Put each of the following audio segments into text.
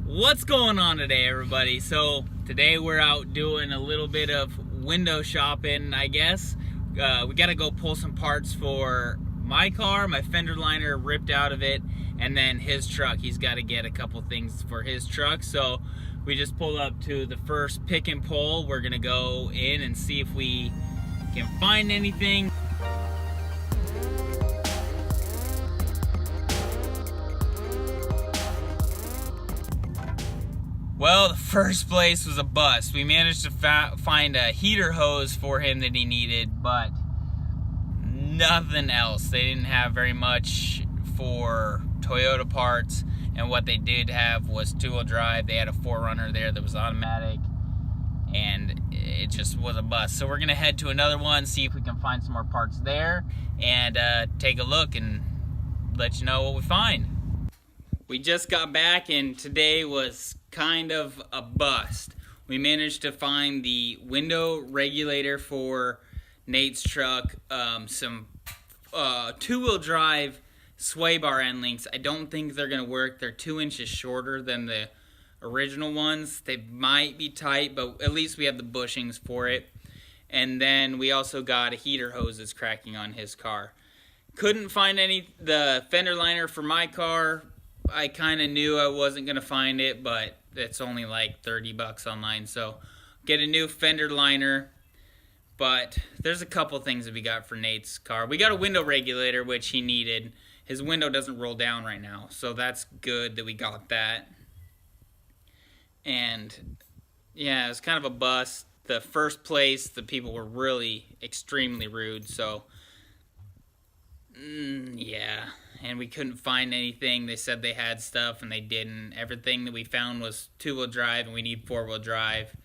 What's going on today, everybody? So today we're out doing a little bit of window shopping, I guess. We gotta go pull some parts for my car. My fender liner ripped out of it, and then his truck. He's got to get a couple things for his truck. So we just pulled up to the first pick and pull. We're gonna go in and see if we can find anything. Well, the first place was a bust. We managed to find a heater hose for him that he needed, but nothing else. They didn't have very much for Toyota parts, and what they did have was two-wheel drive. They had a 4Runner there that was automatic, and it just was a bust. So we're gonna head to another one, see if we can find some more parts there, and take a look and let you know what we find. We just got back, and today was kind of a bust. We managed to find the window regulator for Nate's truck, some two-wheel drive sway bar end links. I don't think they're gonna work. They're 2 inches shorter than the original ones. They might be tight, but at least we have the bushings for it. And then we also got a heater hose that's cracking on his car. Couldn't find the fender liner for my car. I kind of knew I wasn't going to find it, but it's only like 30 bucks online, so get a new fender liner. But there's a couple things that we got for Nate's car. We got a window regulator, which he needed. His window doesn't roll down right now, so that's good that we got that. And yeah, it's kind of a bust. The first place, the people were really extremely rude, so yeah. And we couldn't find anything. They said they had stuff, and they didn't. Everything that we found was two-wheel drive, and we need four-wheel drive.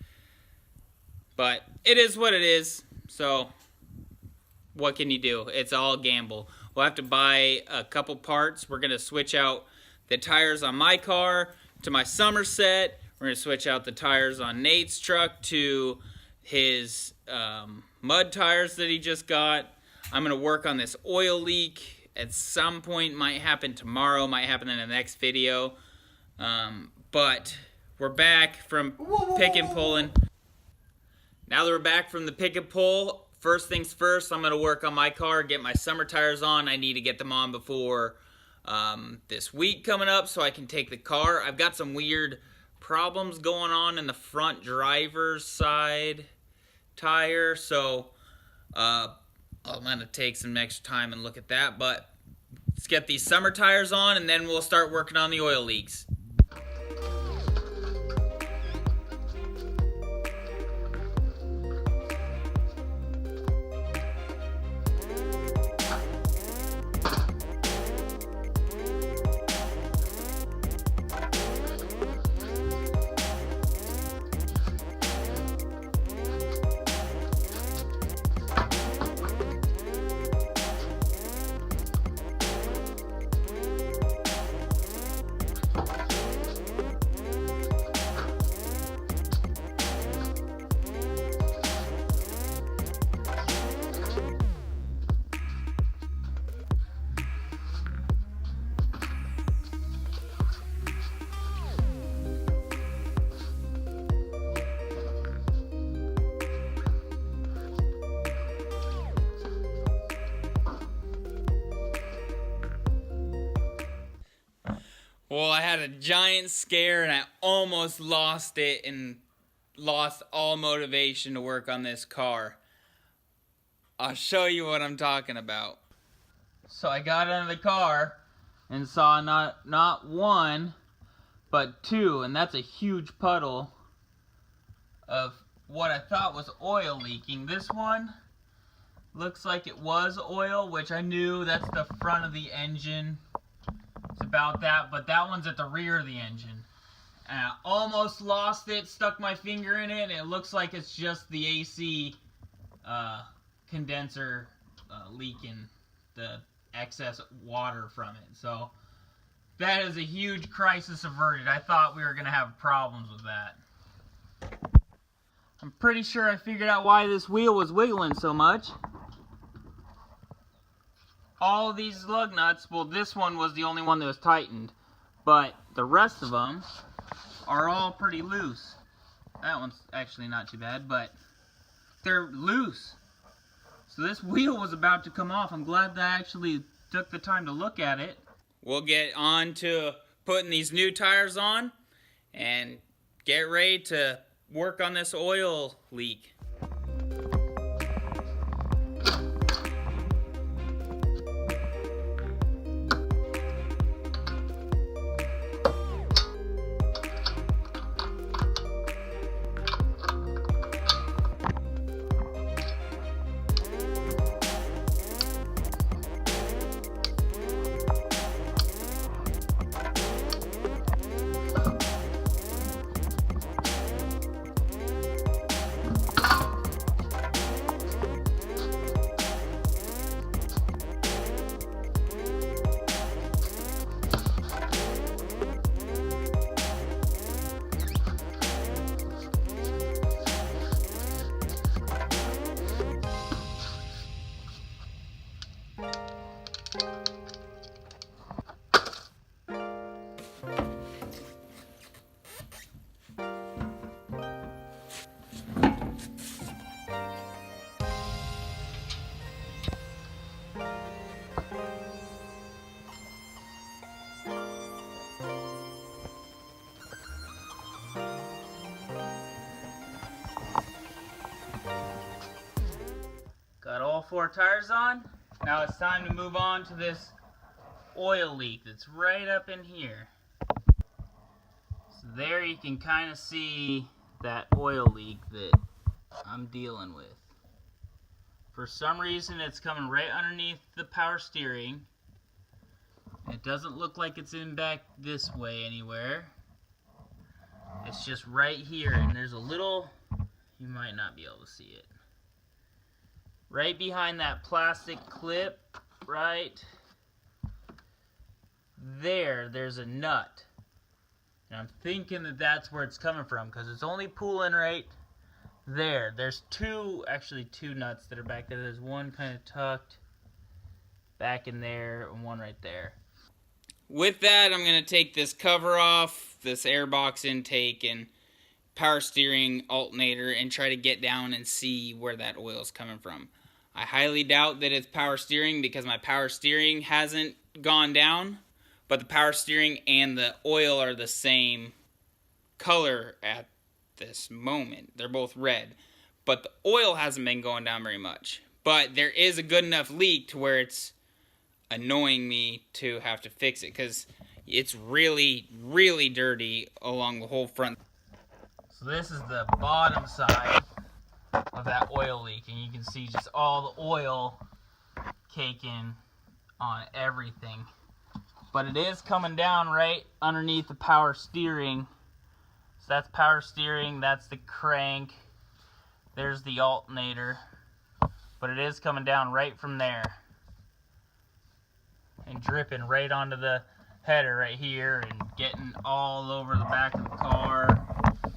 But it is what it is, so what can you do? It's all gamble. We'll have to buy a couple parts. We're going to switch out the tires on my car to my Somerset. We're going to switch out the tires on Nate's truck to his mud tires that he just got. I'm going to work on this oil leak. At some point, might happen tomorrow, might happen in the next video. But we're back from pick and pulling. Now that we're back from the pick and pull, first things first, I'm going to work on my car, get my summer tires on. I need to get them on before this week coming up so I can take the car. I've got some weird problems going on in the front driver's side tire, so I'm going to take some extra time and look at that, but let's get these summer tires on, and then we'll start working on the oil leaks. Well, I had a giant scare, and I almost lost it and lost all motivation to work on this car. I'll show you what I'm talking about. So I got into the car and saw not one, but two, and that's a huge puddle of what I thought was oil leaking. This one looks like it was oil, which I knew. That's the front of the engine. It's about that, but that one's at the rear of the engine. And I almost lost it, stuck my finger in it, and it looks like it's just the AC condenser leaking the excess water from it. So that is a huge crisis averted. I thought we were going to have problems with that. I'm pretty sure I figured out why this wheel was wiggling so much. All of these lug nuts, well, this one was the only one that was tightened, but the rest of them are all pretty loose. That one's actually not too bad, but they're loose. So this wheel was about to come off. I'm glad that I actually took the time to look at it. We'll get on to putting these new tires on and get ready to work on this oil leak. Got all 4 tires on. Now it's time to move on to this oil leak that's right up in here. So there you can kind of see that oil leak that I'm dealing with. For some reason it's coming right underneath the power steering. It doesn't look like it's in back this way anywhere. It's just right here, and there's a little, you might not be able to see it. Right behind that plastic clip, right there, there's a nut. And I'm thinking that that's where it's coming from, because it's only pulling right there. There's actually two nuts that are back there. There's one kind of tucked back in there, and one right there. With that, I'm going to take this cover off, this airbox intake and power steering alternator, and try to get down and see where that oil is coming from. I highly doubt that it's power steering, because my power steering hasn't gone down, but the power steering and the oil are the same color at this moment. They're both red, but the oil hasn't been going down very much. But there is a good enough leak to where it's annoying me to have to fix it, because it's really, really dirty along the whole front. So this is the bottom side of that oil leak, and you can see just all the oil caking on everything. But it is coming down right underneath the power steering. So that's power steering, that's the crank, there's the alternator. But it is coming down right from there and dripping right onto the header right here and getting all over the back of the car.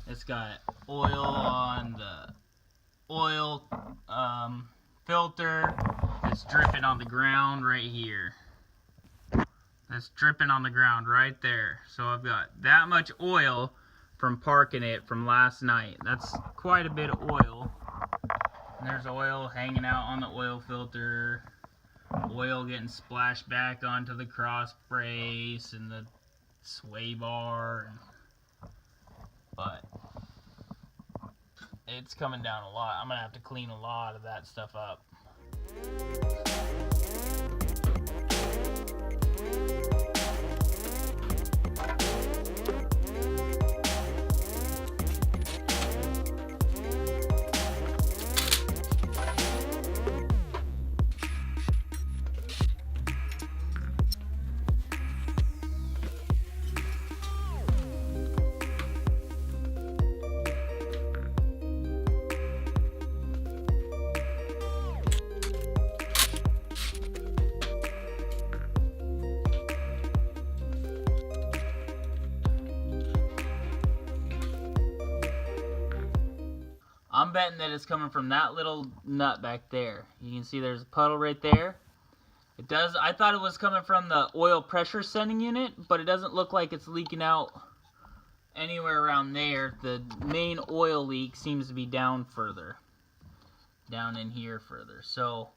It's got oil on the oil filter. It's dripping on the ground right here. That's dripping on the ground right there. So I've got that much oil from parking it from last night. That's quite a bit of oil. And there's oil hanging out on the oil filter. Oil getting splashed back onto the cross brace and the sway bar. But it's coming down a lot. I'm gonna have to clean a lot of that stuff up. I'm betting that it's coming from that little nut back there. You can see there's a puddle right there. It does. I thought it was coming from the oil pressure sending unit, but it doesn't look like it's leaking out anywhere around there. The main oil leak seems to be down further. Down in here further. So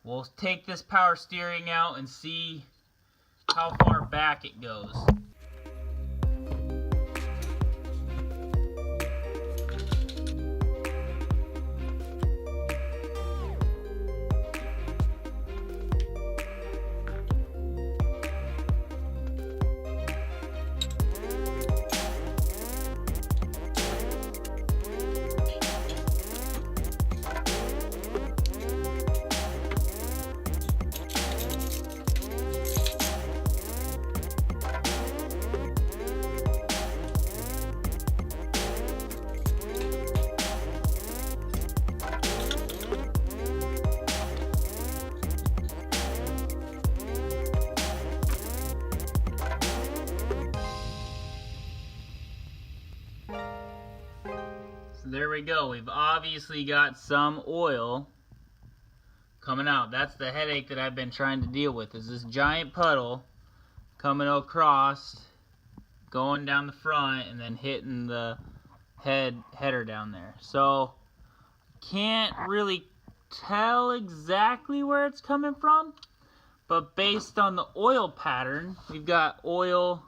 we'll take this power steering out and see how far back it goes. There we go. We've obviously got some oil coming out. That's the headache that I've been trying to deal with, is this giant puddle coming across, going down the front, and then hitting the header down there. So can't really tell exactly where it's coming from, but based on the oil pattern, we've got oil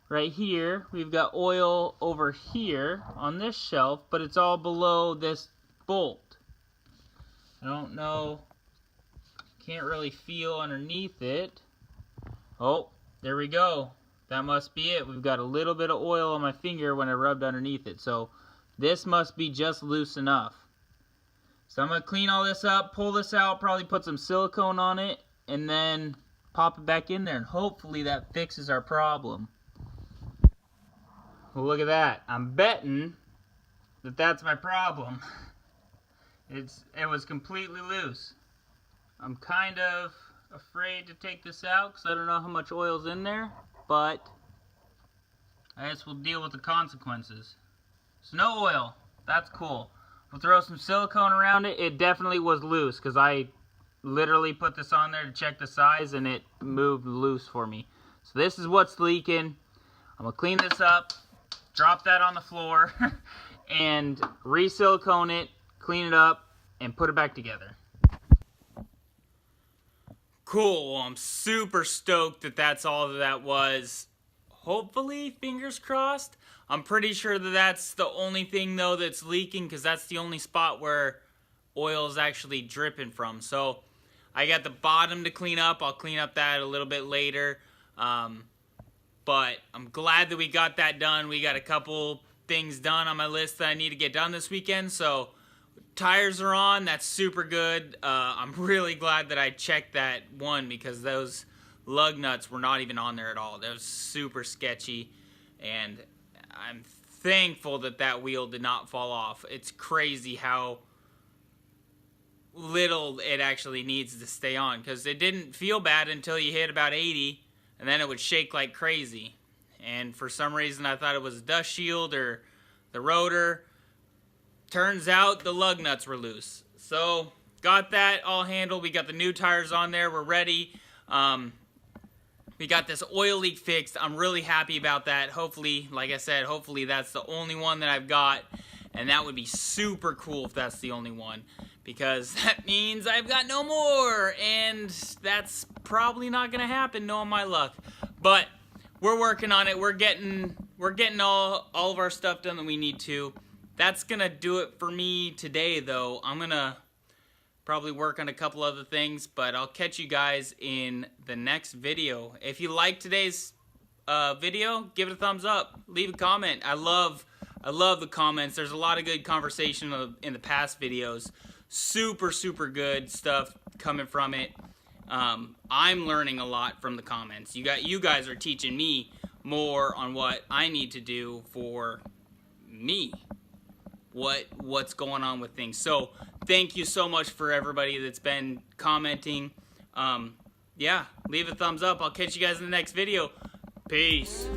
right here, we've got oil over here on this shelf, but it's all below this bolt. I don't know, can't really feel underneath it. Oh, there we go. That must be it. We've got a little bit of oil on my finger when I rubbed underneath it, so this must be just loose enough. So I'm going to clean all this up, pull this out, probably put some silicone on it, and then pop it back in there, and hopefully that fixes our problem. Well, look at that. I'm betting that that's my problem. It was completely loose. I'm kind of afraid to take this out because I don't know how much oil's in there, but I guess we'll deal with the consequences. So no oil. That's cool. We'll throw some silicone around it. It definitely was loose because I literally put this on there to check the size and it moved loose for me. So this is what's leaking. I'm going to clean this up, drop that on the floor, and re-silicone it, clean it up, and put it back together. Cool. Well, I'm super stoked that that's all that was. Hopefully, fingers crossed. I'm pretty sure that that's the only thing, though, that's leaking, because that's the only spot where oil is actually dripping from. So I got the bottom to clean up. I'll clean up that a little bit later. But I'm glad that we got that done. We got a couple things done on my list that I need to get done this weekend. So tires are on. That's super good. I'm really glad that I checked that one because those lug nuts were not even on there at all. That was super sketchy. And I'm thankful that that wheel did not fall off. It's crazy how little it actually needs to stay on, because it didn't feel bad until you hit about 80, and then it would shake like crazy. And for some reason I thought it was a dust shield or the rotor. Turns out the lug nuts were loose. So got that all handled. We got the new tires on there. We're ready. We got this oil leak fixed. I'm really happy about that. Hopefully, like I said, hopefully that's the only one that I've got. And that would be super cool if that's the only one, because that means I've got no more. And that's probably not going to happen, knowing my luck. But we're working on it. We're getting all of our stuff done that we need to. That's going to do it for me today, though. I'm going to probably work on a couple other things, but I'll catch you guys in the next video. If you like today's video, give it a thumbs up. Leave a comment. I love the comments. There's a lot of good conversation in the past videos. Super, super good stuff coming from it. I'm learning a lot from the comments. You guys are teaching me more on what I need to do for me. What's going on with things. So thank you so much for everybody that's been commenting. Yeah, leave a thumbs up. I'll catch you guys in the next video. Peace.